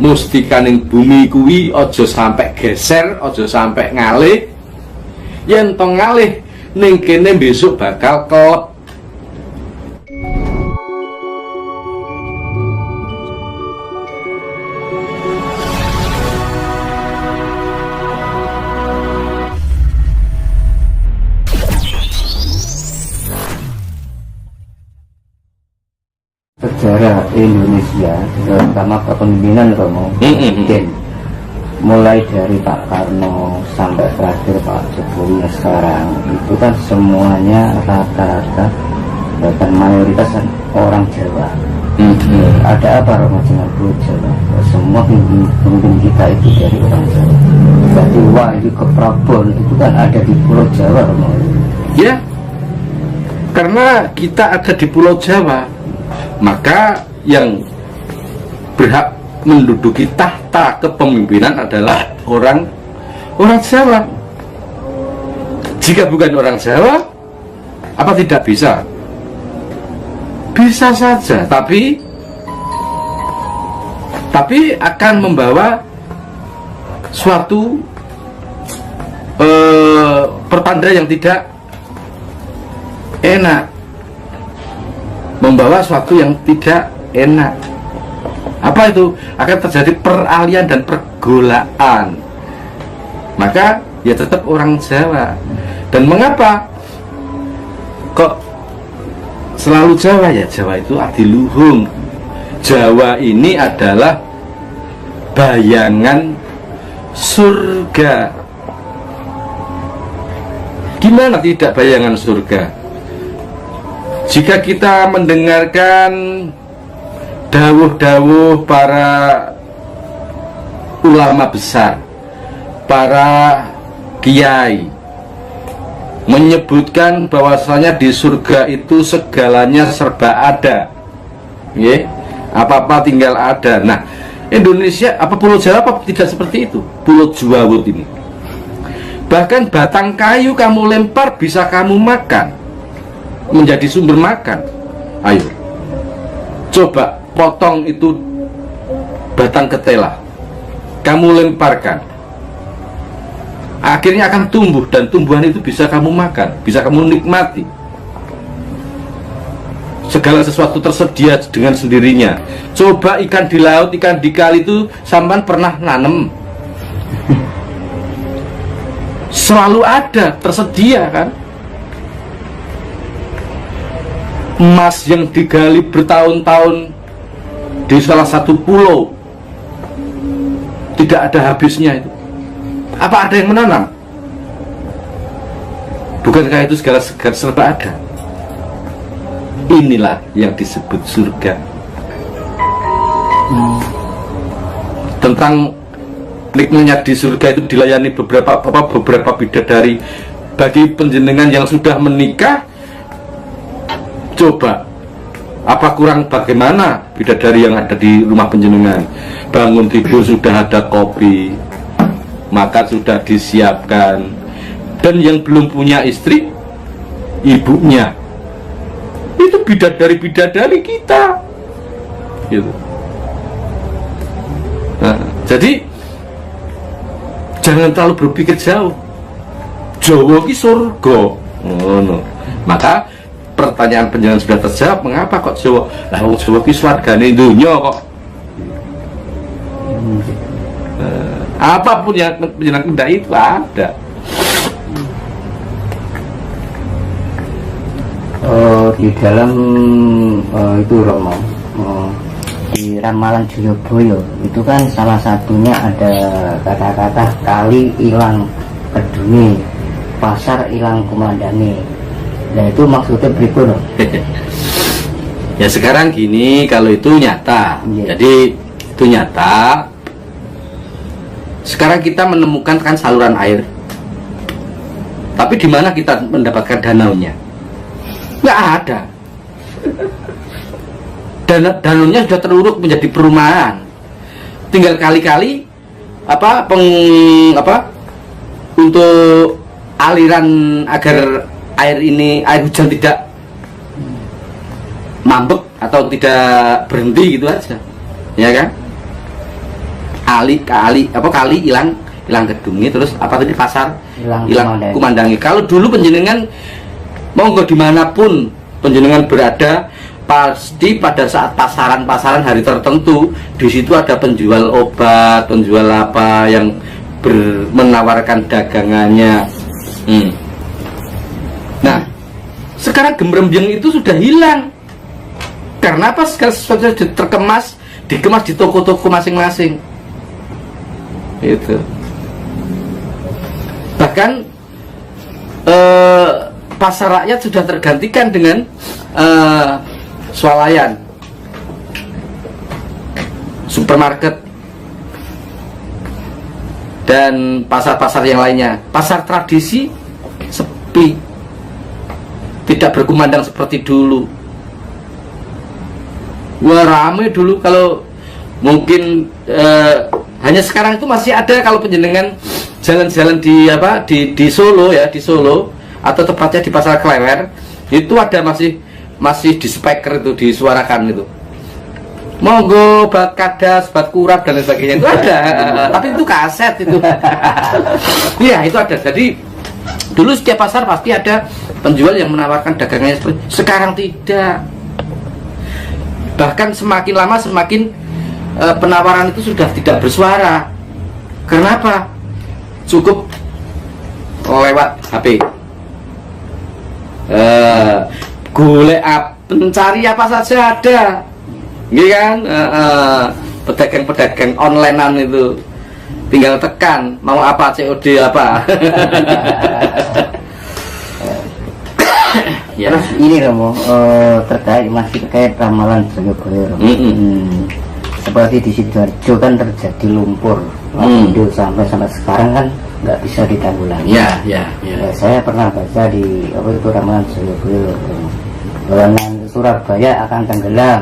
mustikaning bumi kuwi aja sampai geser, aja sampai ngalih. Yen to ngalih ning kene besok bakal kelep. Sejarah Indonesia, terutama kepemimpinan Romo, mungkin mulai dari Pak Karno sampai terakhir Pak Jokowi sekarang itu kan semuanya rata-rata bahkan mayoritas orang Jawa. Ada apa Romo dengan Pulau Jawa? Semua pemimpin kita itu dari orang Jawa. Berarti Wahyu ke Prabon itu kan ada di Pulau Jawa Romo. Ya, karena kita ada di Pulau Jawa, maka yang berhak menduduki tahta kepemimpinan adalah orang Jawa. Jika bukan orang Jawa, apa tidak bisa? Bisa saja, tapi akan membawa suatu pertanda yang tidak enak, membawa suatu yang tidak enak. Apa itu? Akan terjadi peralihan dan pergolaan. Maka ya tetap orang Jawa. Dan mengapa kok selalu Jawa? Ya Jawa itu adiluhung. Jawa ini adalah bayangan surga. Gimana tidak bayangan surga? Jika kita mendengarkan dawuh-dawuh para ulama besar, para kiai, menyebutkan bahwasanya di surga itu segalanya serba ada, apa-apa tinggal ada. Nah, Indonesia, apa Pulau Jawa apa tidak seperti itu? Pulau Jawa ini, bahkan batang kayu kamu lempar bisa kamu makan, menjadi sumber makan. Ayo, coba potong itu batang ketela, kamu lemparkan, akhirnya akan tumbuh, dan tumbuhan itu bisa kamu makan, bisa kamu nikmati. Segala sesuatu tersedia dengan sendirinya. Coba ikan di laut, ikan di kali itu sampan pernah nanem? Selalu ada, tersedia kan? Emas yang digali bertahun-tahun di salah satu pulau, tidak ada habisnya itu. Apa ada yang menanam? Bukankah itu segala serba ada? Inilah yang disebut surga. Tentang nikmatnya di surga itu dilayani beberapa bidadari. Bagi penjenengan yang sudah menikah, coba apa kurang bagaimana bidadari yang ada di rumah penjenengan? Bangun tidur sudah ada kopi, makan sudah disiapkan, dan yang belum punya istri, ibunya itu bidadari kita, gitu. Nah, jadi jangan terlalu berpikir jauh. Jawa ki surga. Maka pertanyaan penjelasan sudah terjawab. Mengapa kok Jawa? Lah wong Jawa ki swargane donya kok. Apapun yang penjelasan itu ada. Di dalam itu Romo, di ramalan Joyoboyo itu kan salah satunya ada kata-kata kali ilang keduni, pasar ilang kumandane. Nah itu maksudnya berikut. Ya sekarang gini, kalau itu nyata, jadi itu nyata. Sekarang kita menemukan kan saluran air, tapi di mana kita mendapatkan danaunya? Nggak ada. Danaunya sudah teruruk menjadi perumahan. Tinggal kali-kali untuk aliran agar air hujan tidak mambek atau tidak berhenti gitu aja, ya kan? kali hilang gedungi, terus apa tadi pasar hilang kumandangi. kumandangi. Kalau dulu penjenengan monggo dimanapun penjenengan berada, pasti pada saat pasaran hari tertentu di situ ada penjual obat, penjual apa yang menawarkan dagangannya. Nah, sekarang gembrembyeng itu sudah hilang. Karena apa? Segala sesuatu dikemas di toko-toko masing-masing. Itu. Bahkan pasar rakyat sudah tergantikan dengan swalayan, supermarket, dan pasar-pasar yang lainnya. Pasar tradisi sepi, tidak berkumandang seperti dulu. Wah, rame dulu. Kalau mungkin hanya sekarang itu masih ada kalau penjenengan jalan-jalan di Solo ya, di Solo atau tepatnya di Pasar Klewer, itu ada masih di speaker itu disuarakan itu. Monggo bat kadas, bat kurap dan lain sebagainya itu ada. Tapi itu kaset itu. Iya, itu ada. Jadi dulu setiap pasar pasti ada penjual yang menawarkan dagangannya seperti. Sekarang tidak. Bahkan semakin lama semakin penawaran itu sudah tidak bersuara. Kenapa? Cukup lewat HP. Mencari apa saja ada, gitu kan? Pedagang-pedagang onlinean itu tinggal tekan mau apa, COD apa. Ya. Terus ini Romo, terkait ramalan Joyoboyo. Seperti di Sidoarjo kan terjadi lumpur lapindo sampai sekarang kan nggak bisa ditanggulangi. Ya. Saya pernah baca di ramalan Joyoboyo bahwa Surabaya akan tenggelam,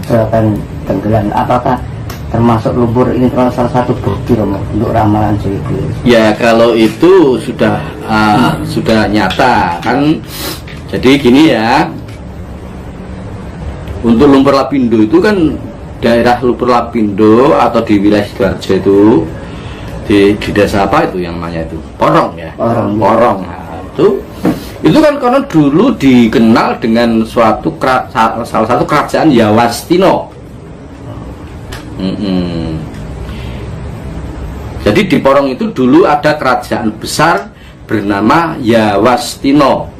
akan tenggelam. Apakah termasuk lumpur ini salah satu bukti Romo untuk ramalan Joyoboyo? Ya, kalau itu sudah nyata kan. Jadi gini ya, untuk lumpur lapindo itu kan daerah lumpur lapindo atau di wilayah Sidoarjo itu di desa apa itu yang namanya itu Porong ya, Porong. Nah, itu kan konon dulu dikenal dengan salah satu kerajaan Yawastino. Jadi di Porong itu dulu ada kerajaan besar bernama Yawastino.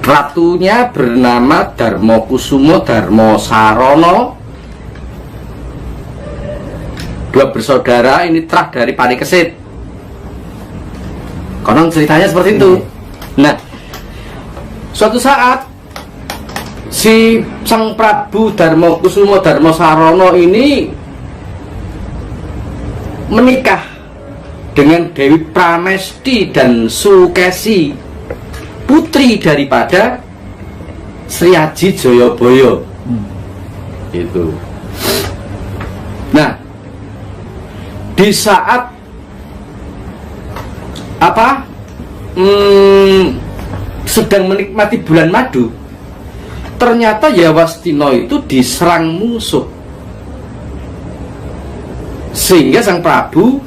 Ratunya bernama Darmokusumo Darmosarono. Dua bersaudara ini terah dari Parikesit. Konon ceritanya seperti itu. Nah, suatu saat si Sang Prabu Darmokusumo Darmosarono ini menikah dengan Dewi Pramesti dan Sukesi, putri daripada Sri Aji Joyoboyo. Itu. Nah, di saat sedang menikmati bulan madu, ternyata Yawastino itu diserang musuh, sehingga Sang Prabu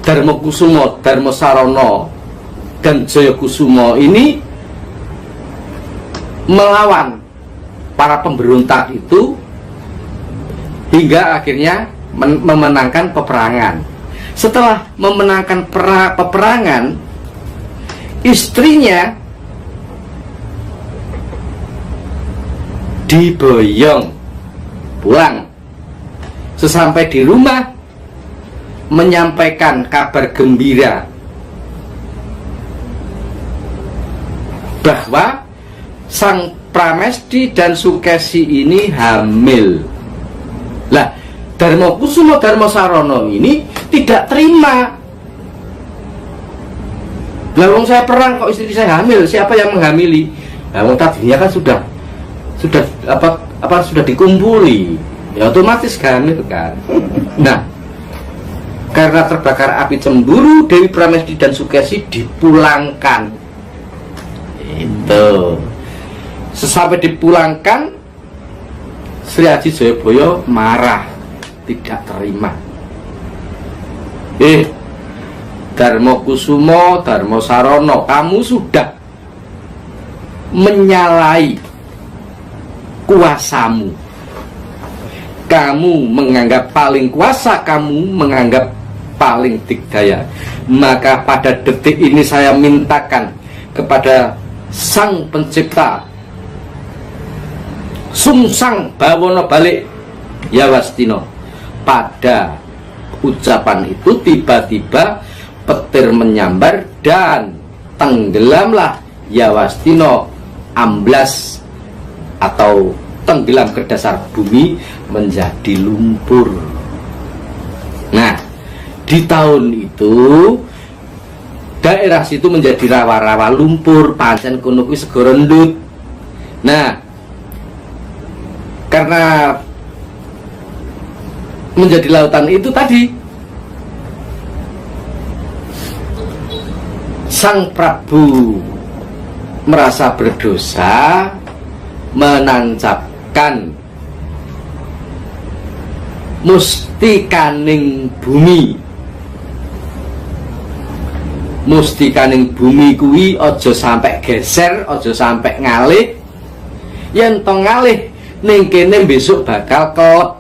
Darmokusumo Darmosarono dan Joyokusumo ini melawan para pemberontak itu hingga akhirnya memenangkan peperangan. Setelah memenangkan peperangan, istrinya diboyong pulang. Sesampai di rumah menyampaikan kabar gembira bahwa Sang Pramesti dan Sukesi ini hamil. Lah, Darmokusumo Darmosarono ini tidak terima. Lah, wong saya perang kok istri saya hamil, siapa yang menghamili? Lah, wong tadinya kan sudah dikumpuli, ya otomatis hamil kan. Nah, karena terbakar api cemburu, Dewi Pramesti dan Sukesi dipulangkan. Itu. Sesampai dipulangkan, Sri Aji Jayabaya marah, tidak terima. Darmo Kusumo, Darmo Sarono, kamu sudah menyalahi kuasamu. Kamu menganggap paling kuasa, kamu menganggap paling digdaya. Maka pada detik ini saya mintakan kepada Sang Pencipta, Sungsang Bawono balik Yawastino. Pada ucapan itu tiba-tiba petir menyambar dan tenggelamlah Yawastino, amblas atau tenggelam ke dasar bumi menjadi lumpur. Nah, di tahun itu daerah situ menjadi rawa-rawa lumpur, pancen kono kuwi segara ndut. Nah, karena menjadi lautan itu tadi, Sang Prabu merasa berdosa, menancapkan mustikaning bumi. Mustikaning bumi kuwi aja sampai geser, aja sampai ngalih. Yen to ngalih ning kene besok bakal kelep.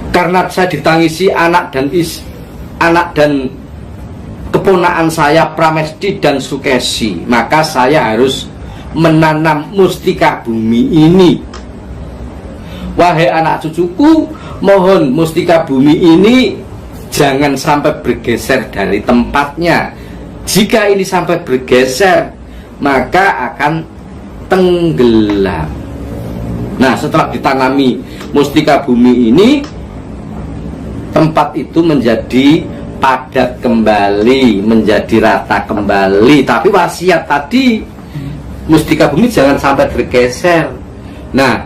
Karena saya ditangisi anak dan keponakan saya Pramesti dan Sukesi, maka saya harus menanam mustika bumi ini. Wahai anak cucuku, mohon mustika bumi ini jangan sampai bergeser dari tempatnya. Jika ini sampai bergeser, maka akan tenggelam. Nah, setelah ditanami mustika bumi ini, tempat itu menjadi padat kembali, menjadi rata kembali. Tapi wasiat tadi, mustika bumi jangan sampai bergeser. Nah,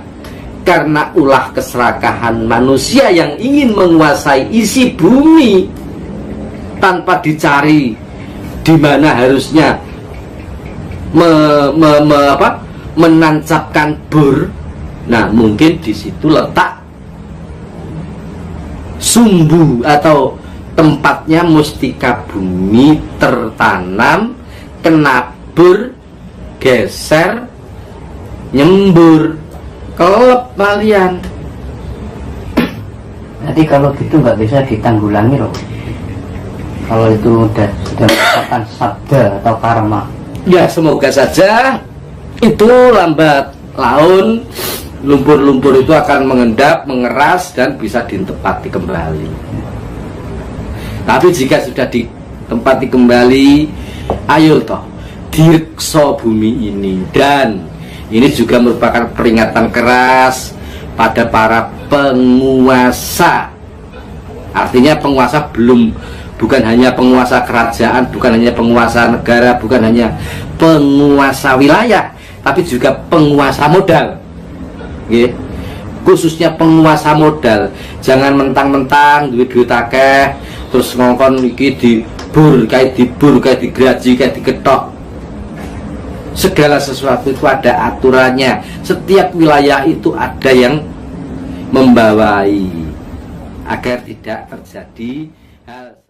karena ulah keserakahan manusia yang ingin menguasai isi bumi tanpa dicari di mana harusnya menancapkan bur. Nah, mungkin di situ letak sumbu atau tempatnya mustika bumi tertanam, kenabur, geser, nyembur, kelep malian. Nanti kalau gitu nggak bisa ditanggulangi loh. Kalau itu sudah merupakan sabda atau karma. Ya, semoga saja itu lambat laun lumpur-lumpur itu akan mengendap, mengeras dan bisa ditempati kembali. Tapi jika sudah ditempati kembali, ayo toh direksa bumi ini. Dan ini juga merupakan peringatan keras pada para penguasa. Artinya penguasa bukan hanya penguasa kerajaan, bukan hanya penguasa negara, bukan hanya penguasa wilayah, tapi juga penguasa modal. Khususnya penguasa modal. Jangan mentang-mentang duit akeh terus ngongkon iki dibur, kayak digraji, kayak diketok. Segala sesuatu itu ada aturannya. Setiap wilayah itu ada yang membawai agar tidak terjadi hal